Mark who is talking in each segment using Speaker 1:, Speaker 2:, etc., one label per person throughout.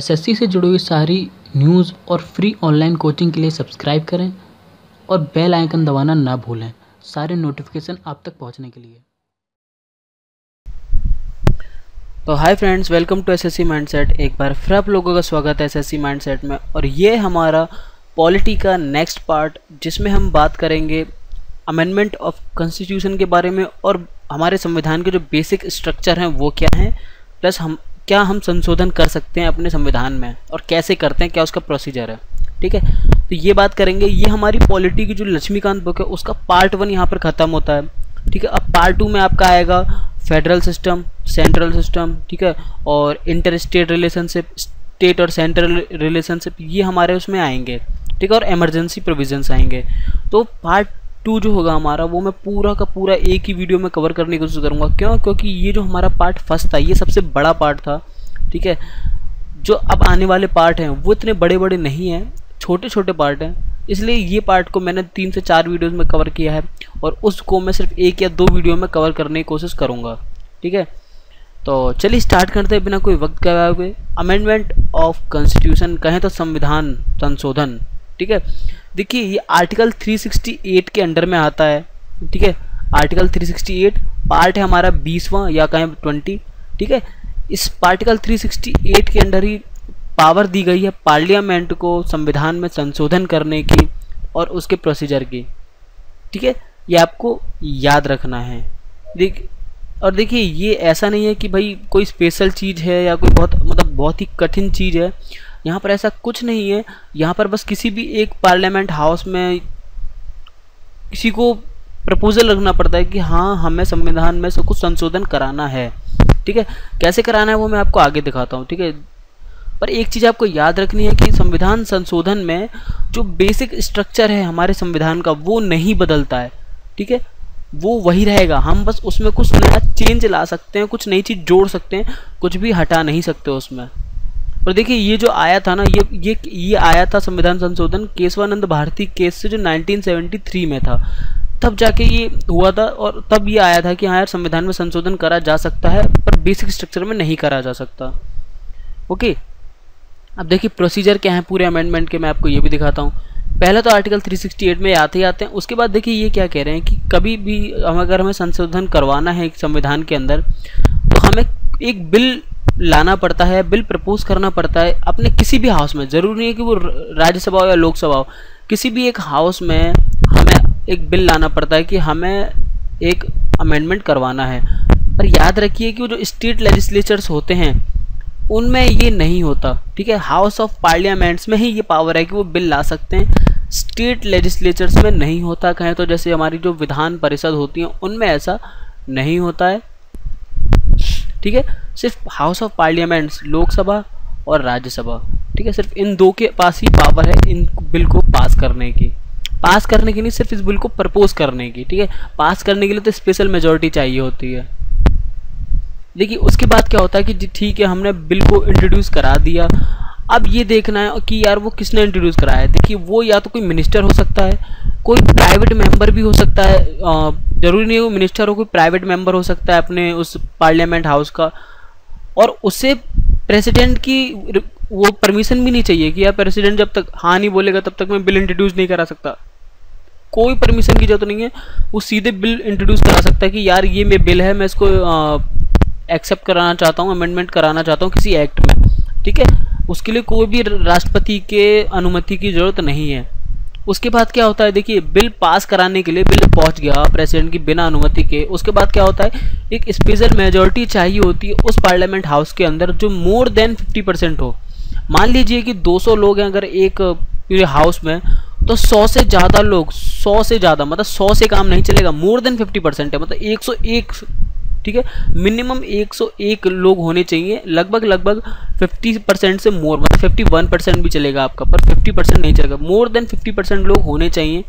Speaker 1: SSC से जुड़ी हुई सारी न्यूज़ और फ्री ऑनलाइन कोचिंग के लिए सब्सक्राइब करें और बेल आइकन दबाना ना भूलें सारे नोटिफिकेशन आप तक पहुंचने के लिए।
Speaker 2: तो hi friends, welcome to SSC mindset. एक बार फिर आप लोगों का स्वागत है एसएससी माइंडसेट में। और ये हमारा पॉलिटी का नेक्स्ट पार्ट, जिसमें हम बात करेंगे अमेंडमेंट ऑफ कॉन्स्टिट्यूशन के बारे में और हमारे संविधान के जो बेसिक स्ट्रक्चर हैं वो क्या हैं, प्लस हम संशोधन कर सकते हैं अपने संविधान में और कैसे करते हैं, क्या उसका प्रोसीजर है। ठीक है, तो ये बात करेंगे। ये हमारी पॉलिटी की जो लक्ष्मीकांत बुक है उसका पार्ट 1 यहाँ पर ख़त्म होता है। ठीक है, अब पार्ट 2 में आपका आएगा फेडरल सिस्टम, सेंट्रल सिस्टम, ठीक है, और इंटर स्टेट रिलेशनशिप, स्टेट और सेंट्रल रिलेशनशिप, ये हमारे उसमें आएंगे। ठीक है, और इमरजेंसी प्रोविजंस आएंगे। तो पार्ट 2 जो होगा हमारा, वो मैं पूरा का पूरा एक ही वीडियो में कवर करने की कोशिश करूँगा। क्यों? क्योंकि ये जो हमारा पार्ट 1 था ये सबसे बड़ा पार्ट था। ठीक है, जो अब आने वाले पार्ट हैं वो इतने बड़े बड़े नहीं हैं, छोटे छोटे पार्ट हैं, इसलिए ये पार्ट को मैंने 3 से 4 वीडियोस में कवर किया है और उसको मैं सिर्फ 1 या 2 वीडियो में कवर करने की कोशिश करूँगा। ठीक है, तो चलिए स्टार्ट करते हैं बिना कोई वक्त गवाए हुए। अमेंडमेंट ऑफ कॉन्स्टिट्यूशन कहें तो संविधान संशोधन। ठीक है, देखिए ये आर्टिकल 368 के अंडर में आता है। ठीक है, आर्टिकल 368 पार्ट है हमारा 20वां या कहें 20। ठीक है, इस आर्टिकल 368 के अंडर ही पावर दी गई है पार्लियामेंट को संविधान में संशोधन करने की और उसके प्रोसीजर की। ठीक है, ये आपको याद रखना है। देखिए ये ऐसा नहीं है कि भाई कोई स्पेशल चीज़ है या कोई बहुत ही कठिन चीज़ है। यहाँ पर ऐसा कुछ नहीं है। यहाँ पर बस किसी भी एक पार्लियामेंट हाउस में किसी को प्रपोजल रखना पड़ता है कि हाँ हमें संविधान में से कुछ संशोधन कराना है। ठीक है, कैसे कराना है वो मैं आपको आगे दिखाता हूँ। ठीक है, पर एक चीज़ आपको याद रखनी है कि संविधान संशोधन में जो बेसिक स्ट्रक्चर है हमारे संविधान का वो नहीं बदलता है। ठीक है, वो वही रहेगा। हम बस उसमें कुछ नया चेंज ला सकते हैं, कुछ नई चीज़ जोड़ सकते हैं, कुछ भी हटा नहीं सकते उसमें। और देखिए ये जो आया था ना, ये आया था संविधान संशोधन केशवानंद भारती केस से, जो 1973 में था। तब जाके ये हुआ था और तब ये आया था कि हाँ यार संविधान में संशोधन करा जा सकता है पर बेसिक स्ट्रक्चर में नहीं करा जा सकता। ओके, अब देखिए प्रोसीजर क्या है पूरे अमेंडमेंट के, मैं आपको ये भी दिखाता हूँ। पहले तो आर्टिकल 368 में आते ही आते हैं। उसके बाद देखिए ये क्या कह रहे हैं कि कभी भी अगर हमें संशोधन करवाना है एक संविधान के अंदर, तो हमें एक बिल लाना पड़ता है, बिल प्रपोज करना पड़ता है अपने किसी भी हाउस में। ज़रूरी नहीं है कि वो राज्यसभा हो या लोकसभा हो, किसी भी एक हाउस में हमें एक बिल लाना पड़ता है कि हमें एक अमेंडमेंट करवाना है। पर याद रखिए कि वो जो स्टेट लेजिस्लेचर्स होते हैं उनमें ये नहीं होता। ठीक है, हाउस ऑफ पार्लियामेंट्स में ही ये पावर है कि वो बिल ला सकते हैं, स्टेट लेजिस्लेचर्स में नहीं होता। कहें तो जैसे हमारी जो विधान परिषद होती है उनमें ऐसा नहीं होता है। ठीक है, सिर्फ हाउस ऑफ पार्लियामेंट्स, लोकसभा और राज्यसभा, ठीक है, सिर्फ इन 2 के पास ही पावर है इन बिल को पास करने की नहीं, सिर्फ इस बिल को प्रपोज करने की। ठीक है, पास करने के लिए तो स्पेशल मेजॉरिटी चाहिए होती है। देखिए उसके बाद क्या होता है कि ठीक है हमने बिल को इंट्रोड्यूस करा दिया। अब ये देखना है कि यार वो किसने इंट्रोड्यूस कराया है। देखिए वो या तो कोई मिनिस्टर हो सकता है, कोई प्राइवेट मेंबर भी हो सकता है। जरूरी नहीं है वो मिनिस्टर हो, कोई प्राइवेट मेंबर हो सकता है अपने उस पार्लियामेंट हाउस का। और उससे प्रेसिडेंट की वो परमिशन भी नहीं चाहिए कि यार प्रेसिडेंट जब तक हाँ नहीं बोलेगा तब तक मैं बिल इंट्रोड्यूस नहीं करा सकता। कोई परमिशन की जरूरत नहीं है, वो सीधे बिल इंट्रोड्यूस करा सकता है कि यार ये मेरा बिल है, मैं इसको एक्सेप्ट कराना चाहता हूँ, अमेंडमेंट कराना चाहता हूँ किसी एक्ट में। ठीक है, उसके लिए कोई भी राष्ट्रपति के अनुमति की जरूरत नहीं है। उसके बाद क्या होता है, देखिए बिल पास कराने के लिए बिल पहुंच गया प्रेसिडेंट की बिना अनुमति के। उसके बाद क्या होता है, एक स्पेशल मेजॉरिटी चाहिए होती है उस पार्लियामेंट हाउस के अंदर जो मोर देन 50% हो। मान लीजिए कि 200 लोग हैं अगर एक पूरे हाउस में, तो 100 से ज़्यादा लोग, 100 से ज़्यादा मतलब 100 से काम नहीं चलेगा, मोर देन 50% है मतलब 101। ठीक है, मिनिमम 101 लोग होने चाहिए, लगभग 50% से मोर, मतलब 51% भी चलेगा आपका, पर 50% नहीं चलेगा। मोर देन 50% लोग होने चाहिए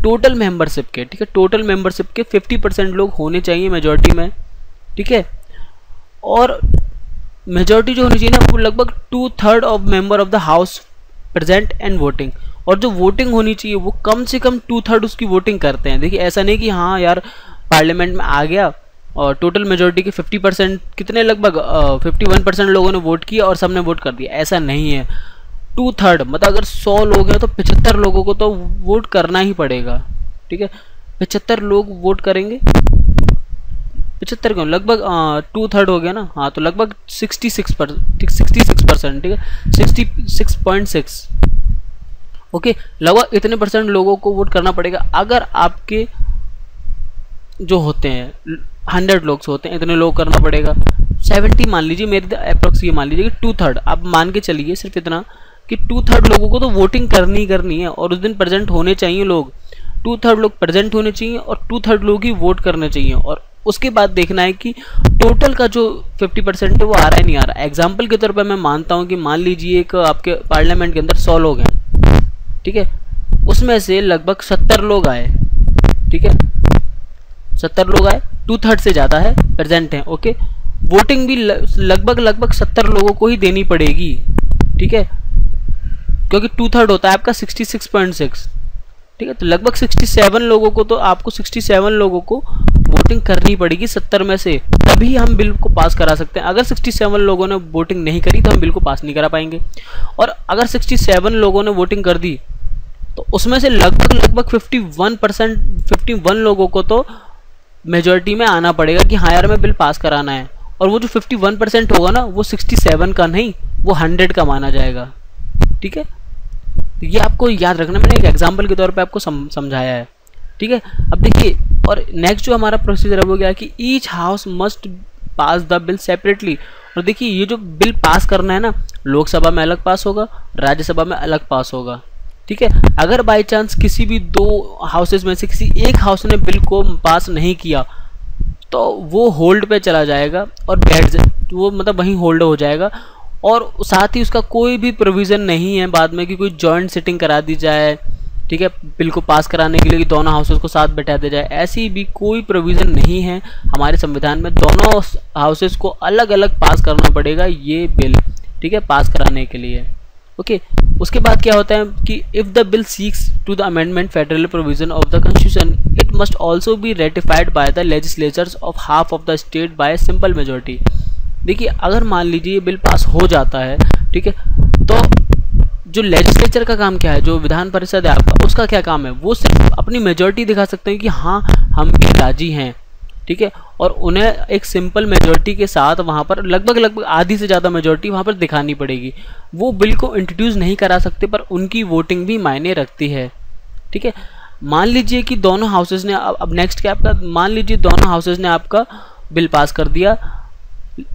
Speaker 2: टोटल मेंबरशिप के। ठीक है, टोटल मेंबरशिप के 50% लोग होने चाहिए मेजॉरिटी में। ठीक है, और मेजॉरिटी जो होनी चाहिए ना वो लगभग 2/3 of member of the house present and voting. और जो वोटिंग होनी चाहिए वो कम से कम 2/3 उसकी वोटिंग करते हैं। देखिए ऐसा नहीं कि हाँ यार पार्लियामेंट में आ गया और टोटल मेजोरिटी के 50% कितने, लगभग 51% लोगों ने वोट किया और सबने वोट कर दिया, ऐसा नहीं है। 2/3 मतलब अगर 100 लोग हैं तो 75 लोगों को तो वोट करना ही पड़ेगा, ठीक है। 75 लोग वोट करेंगे, 75 क्यों, लगभग 2/3 हो गया ना, हाँ, तो लगभग 66%, ठीक है, 66.6, ओके। लगभग इतने परसेंट लोगों को वोट करना पड़ेगा। अगर आपके जो होते हैं 100 लोग होते हैं, इतने लोग करना पड़ेगा। 70 मान लीजिए, मेरी अप्रोक्स ये मान लीजिए कि 2/3, आप मान के चलिए सिर्फ इतना कि 2/3 लोगों को तो वोटिंग करनी है और उस दिन प्रेजेंट होने चाहिए लोग, 2/3 लोग प्रेजेंट होने चाहिए और 2/3 लोग ही वोट करने चाहिए। और उसके बाद देखना है कि टोटल का जो 50% है वो आ रहा है नहीं आ रहा। एग्जाम्पल के तौर पर मैं मानता हूँ कि मान लीजिए एक आपके पार्लियामेंट के अंदर 100 लोग हैं, ठीक है, उसमें से लगभग 70 लोग आए, ठीक है, 70 लोग आए, 2/3 से ज़्यादा है, प्रेजेंट हैं, ओके। वोटिंग भी लगभग 70 लोगों को ही देनी पड़ेगी, ठीक है, क्योंकि 2/3 होता है आपका 66.6, ठीक है। तो लगभग 67 लोगों को, तो आपको 67 लोगों को वोटिंग करनी पड़ेगी 70 में से, तभी हम बिल को पास करा सकते हैं। अगर 67 लोगों ने वोटिंग नहीं करी तो हम बिल को पास नहीं करा पाएंगे। और अगर 67 लोगों ने वोटिंग कर दी तो उसमें से लगभग 51 लोगों को तो मेजॉरिटी में आना पड़ेगा कि हाँ यार हमें बिल पास कराना है। और वो जो 51% होगा ना, वो 67 का नहीं, वो 100 का माना जाएगा, ठीक है। तो ये आपको याद रखना, मैंने एक एग्जांपल के तौर पे आपको समझाया है, ठीक है। अब देखिए, और नेक्स्ट जो हमारा प्रोसीजर है वो क्या है कि each house must pass the bill separately. और देखिए, ये जो बिल पास करना है ना, लोकसभा में अलग पास होगा, राज्यसभा में अलग पास होगा, ठीक है। अगर बाई चांस किसी भी 2 हाउसेज में से किसी एक हाउस ने बिल को पास नहीं किया तो वो होल्ड पे चला जाएगा और वो मतलब वहीं होल्ड हो जाएगा। और साथ ही उसका कोई भी प्रोविज़न नहीं है बाद में कि कोई जॉइंट सिटिंग करा दी जाए, ठीक है, बिल को पास कराने के लिए कि दोनों हाउसेस को साथ बैठा दिया जाए। ऐसी भी कोई प्रोविज़न नहीं है हमारे संविधान में। दोनों हाउसेस को अलग अलग पास करना पड़ेगा ये बिल, ठीक है, पास कराने के लिए, ओके। उसके बाद क्या होता है कि if the bill seeks to the amendment federal provision of the constitution it must also be ratified by the legislatures of half of the state by simple majority. देखिए, अगर मान लीजिए ये बिल पास हो जाता है, ठीक है, तो जो लेजिस्लेचर का काम क्या है, जो विधान परिषद है आपका, उसका क्या काम है, वो सिर्फ अपनी मेजोरिटी दिखा सकते हैं कि हाँ हम भी राजी हैं, ठीक है। और उन्हें एक सिंपल मेजोरिटी के साथ वहाँ पर लगभग आधी से ज़्यादा मेजोरिटी वहाँ पर दिखानी पड़ेगी। वो बिल को इंट्रोड्यूस नहीं करा सकते, पर उनकी वोटिंग भी मायने रखती है, ठीक है। मान लीजिए कि दोनों हाउसेज ने, अब नेक्स्ट क्या आपका, मान लीजिए दोनों हाउसेज ने आपका बिल पास कर दिया,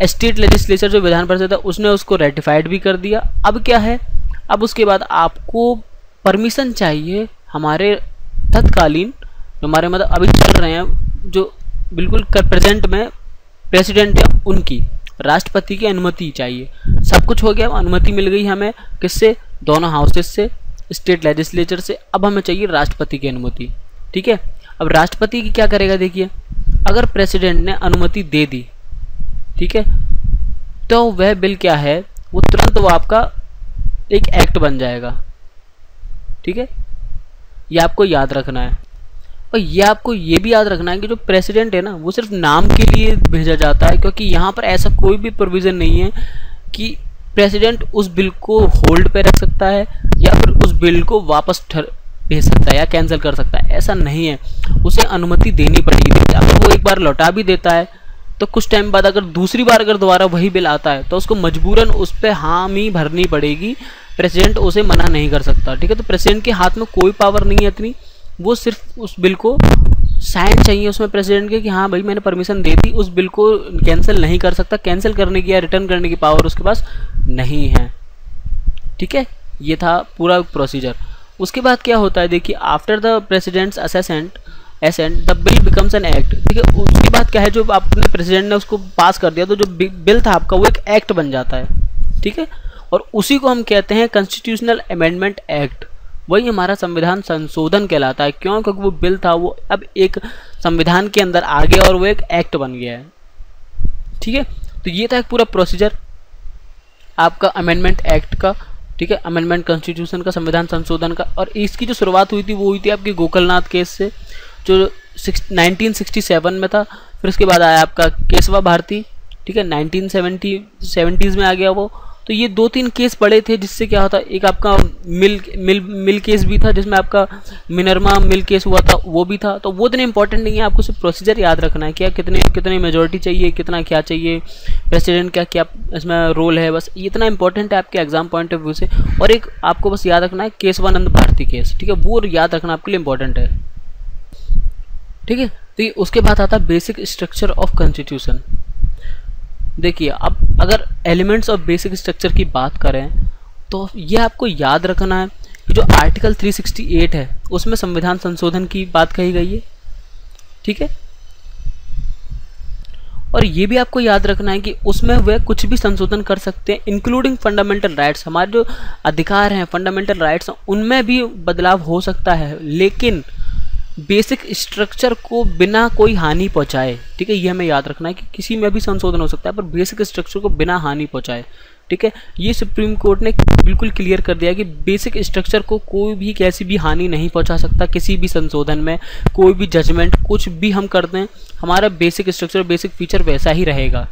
Speaker 2: स्टेट लेजिस्लेचर जो विधान परिषद है उसने उसको रेटिफाइड भी कर दिया। अब क्या है, अब उसके बाद आपको परमिशन चाहिए हमारे तत्कालीन, हमारे मतलब अभी चल रहे हैं जो बिल्कुल प्रेजेंट में प्रेसिडेंट है, उनकी राष्ट्रपति की अनुमति चाहिए। सब कुछ हो गया, अनुमति मिल गई हमें, किससे, दोनों हाउसेस से, स्टेट लेजिस्लेचर से। अब हमें चाहिए राष्ट्रपति की अनुमति, ठीक है। अब राष्ट्रपति की क्या करेगा, देखिए, अगर प्रेसिडेंट ने अनुमति दे दी, ठीक है, तो वह बिल क्या है, वो तुरंत वो आपका एक एक्ट बन जाएगा, ठीक है। ये आपको याद रखना है। और ये आपको ये भी याद रखना है कि जो प्रेसिडेंट है ना, वो सिर्फ नाम के लिए भेजा जाता है, क्योंकि यहाँ पर ऐसा कोई भी प्रोविज़न नहीं है कि प्रेसिडेंट उस बिल को होल्ड पे रख सकता है या फिर उस बिल को वापस भेज सकता है या कैंसिल कर सकता है, ऐसा नहीं है। उसे अनुमति देनी पड़ेगी। अगर वो एक बार लौटा भी देता है तो कुछ टाइम बाद अगर दूसरी बार अगर दोबारा वही बिल आता है तो उसको मजबूरन उस पर हामी भरनी पड़ेगी, प्रेसिडेंट उसे मना नहीं कर सकता, ठीक है। तो प्रेसिडेंट के हाथ में कोई पावर नहीं है इतनी, वो सिर्फ उस बिल को साइन चाहिए उसमें प्रेसिडेंट के कि हाँ भाई मैंने परमिशन दे दी, उस बिल को कैंसिल नहीं कर सकता, कैंसिल करने की या रिटर्न करने की पावर उसके पास नहीं है, ठीक है। ये था पूरा प्रोसीजर। उसके बाद क्या होता है, देखिए, after the president's assent the bill becomes an act, ठीक है। उसके बाद क्या है, जो आपने प्रेसिडेंट ने उसको पास कर दिया तो जो बिल था आपका वो एक एक्ट बन जाता है, ठीक है। और उसी को हम कहते हैं कॉन्स्टिट्यूशनल अमेंडमेंट एक्ट, वही हमारा संविधान संशोधन कहलाता है। क्यों? क्योंकि वो बिल था वो अब एक संविधान के अंदर आ गया और वो एक एक्ट बन गया है, ठीक है। तो ये था एक पूरा प्रोसीजर आपका अमेंडमेंट एक्ट का, ठीक है, अमेंडमेंट कॉन्स्टिट्यूशन का, संविधान संशोधन का। और इसकी जो शुरुआत हुई थी वो हुई थी आपकी गोकलनाथ केस से, जो 1967 में था। फिर उसके बाद आया आपका केशवा भारती, ठीक है, 1970s में आ गया वो। तो ये 2-3 केस पड़े थे, जिससे क्या होता, एक आपका मिल केस भी था, जिसमें आपका मिनर्मा मिल केस हुआ था, वो भी था। तो वो इतने इंपॉर्टेंट नहीं है, आपको सिर्फ प्रोसीजर याद रखना है, क्या कितने मेजोरिटी चाहिए, कितना क्या चाहिए, प्रेसिडेंट का क्या इसमें रोल है, बस इतना इंपॉर्टेंट है आपके एग्जाम पॉइंट ऑफ व्यू से। और एक आपको बस याद रखना है केशवानंद भारती केस, ठीक है, वो याद रखना आपके लिए इंपॉर्टेंट है, ठीक है। तो उसके बाद आता है बेसिक स्ट्रक्चर ऑफ कॉन्स्टिट्यूशन। देखिए, अब अगर एलिमेंट्स ऑफ बेसिक स्ट्रक्चर की बात करें तो ये आपको याद रखना है कि जो आर्टिकल 368 है उसमें संविधान संशोधन की बात कही गई है, ठीक है। और ये भी आपको याद रखना है कि उसमें वे कुछ भी संशोधन कर सकते हैं, इंक्लूडिंग फंडामेंटल राइट्स। हमारे जो अधिकार हैं, फंडामेंटल राइट्स, उनमें भी बदलाव हो सकता है, लेकिन बेसिक स्ट्रक्चर को बिना कोई हानि पहुंचाए, ठीक है। ये हमें याद रखना है कि किसी में भी संशोधन हो सकता है, पर बेसिक स्ट्रक्चर को बिना हानि पहुंचाए, ठीक है। ये सुप्रीम कोर्ट ने बिल्कुल क्लियर कर दिया कि बेसिक स्ट्रक्चर को कोई भी कैसी भी हानि नहीं पहुंचा सकता। किसी भी संशोधन में कोई भी जजमेंट कुछ भी हम कर दें, हमारा बेसिक स्ट्रक्चर, बेसिक फीचर वैसा ही रहेगा,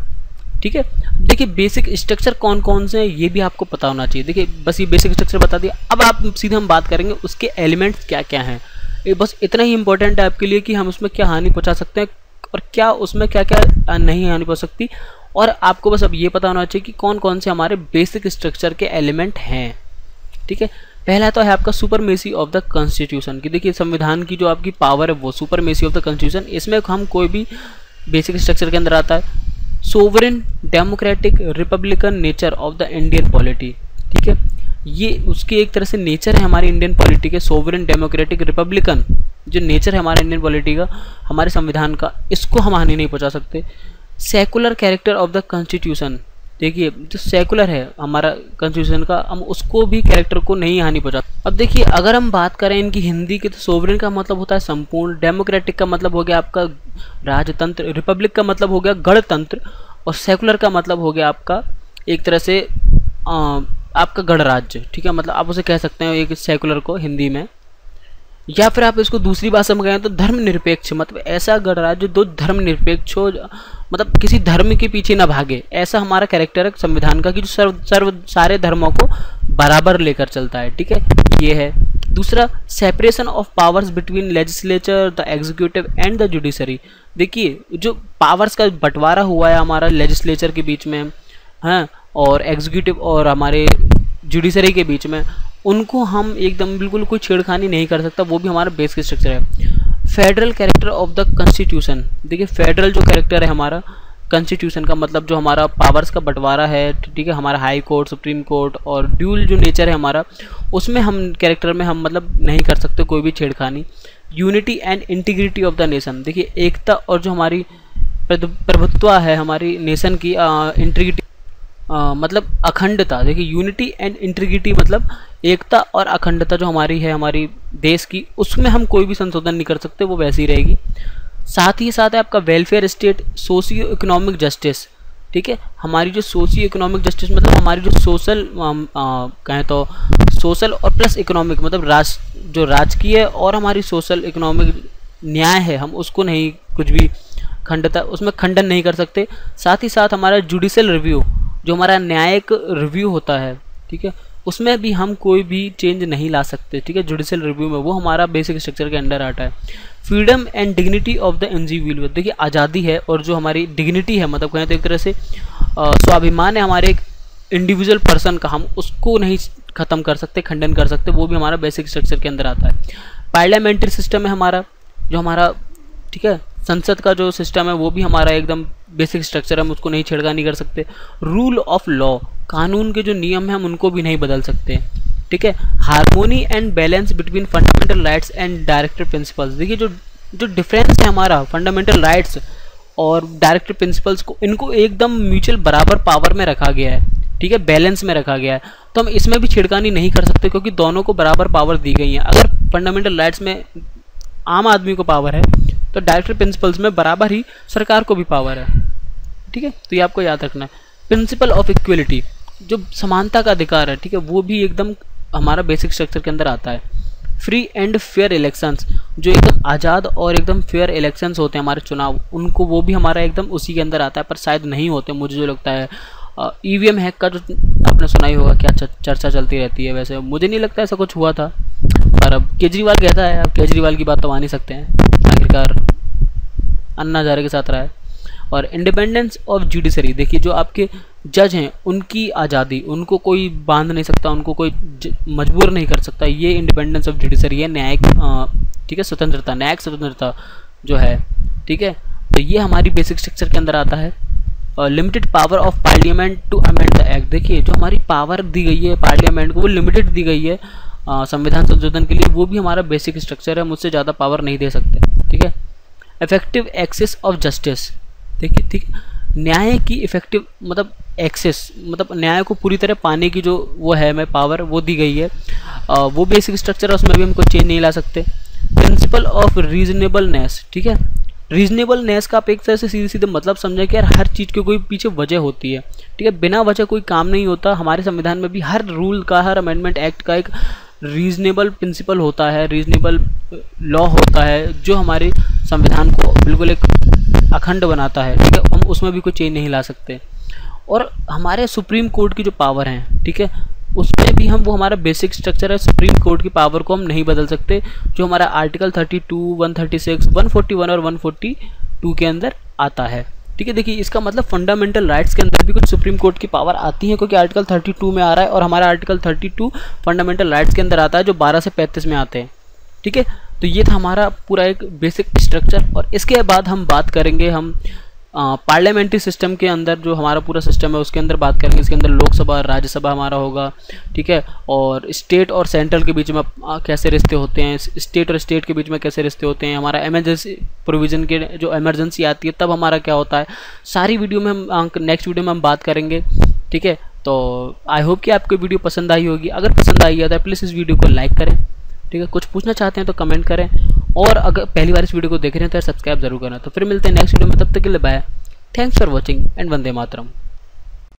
Speaker 2: ठीक है। देखिए, बेसिक स्ट्रक्चर कौन कौन से हैं ये भी आपको पता होना चाहिए। देखिए, बस ये बेसिक स्ट्रक्चर बता दिया। अब आप सीधे हम बात करेंगे उसके एलिमेंट्स क्या क्या हैं। ये बस इतना ही इंपॉर्टेंट है आपके लिए कि हम उसमें क्या हानि पहुंचा सकते हैं और क्या उसमें क्या क्या नहीं हानि पहुंच सकती। और आपको बस अब ये पता होना चाहिए कि कौन कौन से हमारे बेसिक स्ट्रक्चर के एलिमेंट हैं, ठीक है। पहला तो है आपका सुपरमेसी ऑफ द कॉन्स्टिट्यूशन की। देखिए, संविधान की जो आपकी पावर है वो सुपरमेसी ऑफ द कॉन्स्टिट्यूशन, इसमें हम कोई भी बेसिक स्ट्रक्चर के अंदर आता है। Sovereign democratic Republican nature of the Indian polity, ठीक है। ये उसकी एक तरह से नेचर है हमारी इंडियन पॉलिटी के, सोवरेन डेमोक्रेटिक रिपब्लिकन जो नेचर है हमारे इंडियन पॉलिटी का, हमारे संविधान का, इसको हम हानि नहीं पहुंचा सकते। Secular character of the constitution, देखिए जो सेकुलर है हमारा कॉन्स्टिट्यूशन का, हम उसको भी कैरेक्टर को नहीं हानि पहुंचा। अब देखिए, अगर हम बात करें इनकी हिंदी की, तो सोवरेन का मतलब होता है संपूर्ण, डेमोक्रेटिक का मतलब हो गया आपका राजतंत्र, रिपब्लिक का मतलब हो गया गणतंत्र, और सेकुलर का मतलब हो गया आपका एक तरह से आपका गणराज्य, ठीक है। मतलब आप उसे कह सकते हैं एक सेकुलर को हिंदी में, या फिर आप इसको दूसरी भाषा में कहें तो धर्मनिरपेक्ष, मतलब ऐसा गणराज्य दो धर्मनिरपेक्ष हो, मतलब किसी धर्म के पीछे ना भागे, ऐसा हमारा कैरेक्टर है संविधान का कि जो सारे धर्मों को बराबर लेकर चलता है, ठीक है। ये है। दूसरा, separation of powers between legislature, the executive and the judiciary. देखिए, जो पावर्स का बंटवारा हुआ है हमारा लेजिस्लेचर के बीच में, हाँ, और एग्जीक्यूटिव और हमारे जुडिशरी के बीच में, उनको हम एकदम बिल्कुल कोई छेड़खानी नहीं कर सकता, वो भी हमारा बेसिक स्ट्रक्चर है। Federal character of the constitution, देखिए फेडरल जो कैरेक्टर है हमारा कॉन्स्टिट्यूशन का, मतलब जो हमारा पावर्स का बंटवारा है, ठीक है, हमारा हाई कोर्ट, सुप्रीम कोर्ट, और ड्यूल जो नेचर है हमारा, उसमें हम कैरेक्टर में हम मतलब नहीं कर सकते कोई भी छेड़खानी। Unity and integrity of the nation, देखिए एकता और जो हमारी प्रभुत्व है हमारी नेशन की, इंटीग्रिटी मतलब अखंडता। देखिए, यूनिटी एंड इंटीग्रिटी मतलब एकता और अखंडता जो हमारी है हमारी देश की, उसमें हम कोई भी संशोधन नहीं कर सकते, वो वैसी रहेगी। साथ ही साथ है आपका welfare state, socio economic justice, ठीक है। हमारी जो सोशियो इकोनॉमिक जस्टिस मतलब हमारी जो सोशल कहें तो सोशल और प्लस इकोनॉमिक, मतलब जो राजकीय और हमारी सोशल इकोनॉमिक न्याय है, हम उसको नहीं कुछ भी खंडता उसमें खंडन नहीं कर सकते। साथ ही साथ हमारा जुडिशियल रिव्यू, जो हमारा न्यायिक रिव्यू होता है, ठीक है, उसमें भी हम कोई भी चेंज नहीं ला सकते, ठीक है, जुडिशियल रिव्यू में, वो हमारा बेसिक स्ट्रक्चर के अंडर आता है। Freedom and dignity of the individual, देखिए आज़ादी है और जो हमारी डिग्निटी है, मतलब कहें तो एक तरह से स्वाभिमान है हमारे एक इंडिविजुअल पर्सन का, हम उसको नहीं ख़त्म कर सकते, खंडन कर सकते, वो भी हमारा बेसिक स्ट्रक्चर के अंदर आता है। पार्लियामेंट्री सिस्टम है हमारा, जो हमारा, ठीक है, संसद का जो सिस्टम है वो भी हमारा एकदम बेसिक स्ट्रक्चर है, हम उसको नहीं छेड़खानी कर सकते। रूल ऑफ लॉ, कानून के जो नियम हैं हम उनको भी नहीं बदल सकते, ठीक है। Harmony and balance between fundamental rights and directive principles, देखिए जो डिफरेंस है हमारा फंडामेंटल राइट्स और डायरेक्टिव प्रिंसिपल्स को, इनको एकदम म्यूचुअल बराबर पावर में रखा गया है, ठीक है, बैलेंस में रखा गया है, तो हम इसमें भी छेड़खानी नहीं कर सकते क्योंकि दोनों को बराबर पावर दी गई है। अगर फंडामेंटल राइट्स में आम आदमी को पावर है तो डायरेक्टिव प्रिंसिपल्स में बराबर ही सरकार को भी पावर है, ठीक है, तो ये आपको याद रखना है। प्रिंसिपल ऑफ इक्वलिटी, जो समानता का अधिकार है, ठीक है, वो भी एकदम हमारा बेसिक स्ट्रक्चर के अंदर आता है। फ्री एंड फेयर इलेक्शंस, जो एकदम आज़ाद और एकदम फेयर इलेक्शंस होते हैं हमारे चुनाव, उनको वो भी हमारा एकदम उसी के अंदर आता है, पर शायद नहीं होते मुझे जो लगता है। ईवीएम हैक का जो आपने सुना ही होगा, क्या चर्चा चलती रहती है, वैसे मुझे नहीं लगता ऐसा कुछ हुआ था, पर अब केजरीवाल कहता है, अब केजरीवाल की बात तो मान ही सकते हैं, आखिरकार अन्ना हजारे के साथ रहा है। और इंडिपेंडेंस ऑफ जुडिशरी, देखिए जो आपके जज हैं उनकी आज़ादी, उनको कोई बांध नहीं सकता, उनको कोई मजबूर नहीं कर सकता, ये इंडिपेंडेंस ऑफ जुडिशरी है, न्यायिक ठीक है, स्वतंत्रता, न्यायिक स्वतंत्रता जो है, ठीक है। तो ये हमारी बेसिक स्ट्रक्चर के अंदर आता है। Limited power of parliament to amend the act, देखिए जो हमारी पावर दी गई है पार्लियामेंट को वो लिमिटेड दी गई है संविधान संशोधन के लिए, वो भी हमारा बेसिक स्ट्रक्चर है, मुझसे ज़्यादा पावर नहीं दे सकते, ठीक है। इफेक्टिव एक्सेस ऑफ जस्टिस, देखिए ठीक है, न्याय की इफेक्टिव मतलब एक्सेस, मतलब न्याय को पूरी तरह पाने की जो वो है हमें पावर, वो दी गई है, वो बेसिक स्ट्रक्चर है, उसमें भी हम कोई चेंज नहीं ला सकते। प्रिंसिपल ऑफ रीजनेबलनेस, ठीक है, रीजनेबलनेस का आप एक तरह से सीधे सीधे मतलब समझें कि यार हर चीज़ की कोई पीछे वजह होती है, ठीक है, बिना वजह कोई काम नहीं होता। हमारे संविधान में भी हर रूल का, हर अमेंडमेंट एक्ट का एक रीजनेबल प्रिंसिपल होता है, रीजनेबल लॉ होता है, जो हमारे संविधान को बिल्कुल एक अखंड बनाता है, ठीक है, हम उसमें भी कोई चेंज नहीं ला सकते। और हमारे सुप्रीम कोर्ट की जो पावर हैं, ठीक है, उसमें भी हम, वो हमारा बेसिक स्ट्रक्चर है, सुप्रीम कोर्ट की पावर को हम नहीं बदल सकते, जो हमारा आर्टिकल 32, 136, 141 और 142 के अंदर आता है, ठीक है। देखिए इसका मतलब फंडामेंटल राइट्स के अंदर भी कुछ सुप्रीम कोर्ट की पावर आती है, क्योंकि आर्टिकल 32 में आ रहा है, और हमारा आर्टिकल 32 फंडामेंटल राइट्स के अंदर आता है, जो 12 से 35 में आते हैं, ठीक है। तो ये था हमारा पूरा एक बेसिक स्ट्रक्चर। और इसके बाद हम बात करेंगे, हम पार्लियामेंट्री सिस्टम के अंदर जो हमारा पूरा सिस्टम है उसके अंदर बात करेंगे। इसके अंदर लोकसभा, राज्यसभा हमारा होगा, ठीक है, और स्टेट और सेंट्रल के बीच में कैसे रिश्ते होते हैं, स्टेट और स्टेट के बीच में कैसे रिश्ते होते हैं, हमारा इमरजेंसी प्रोविज़न के जो इमरजेंसी आती है तब हमारा क्या होता है, सारी वीडियो में हम नेक्स्ट वीडियो में हम बात करेंगे, ठीक है। तो आई होप कि आपको वीडियो पसंद आई होगी। अगर पसंद आई है तो प्लीज़ इस वीडियो को लाइक करें, ठीक है, कुछ पूछना चाहते हैं तो कमेंट करें, और अगर पहली बार इस वीडियो को देख रहे हैं तो सब्सक्राइब जरूर करना। तो फिर मिलते हैं नेक्स्ट वीडियो में, तब तक के लिए bye, thanks for watching and वंदे मातरम।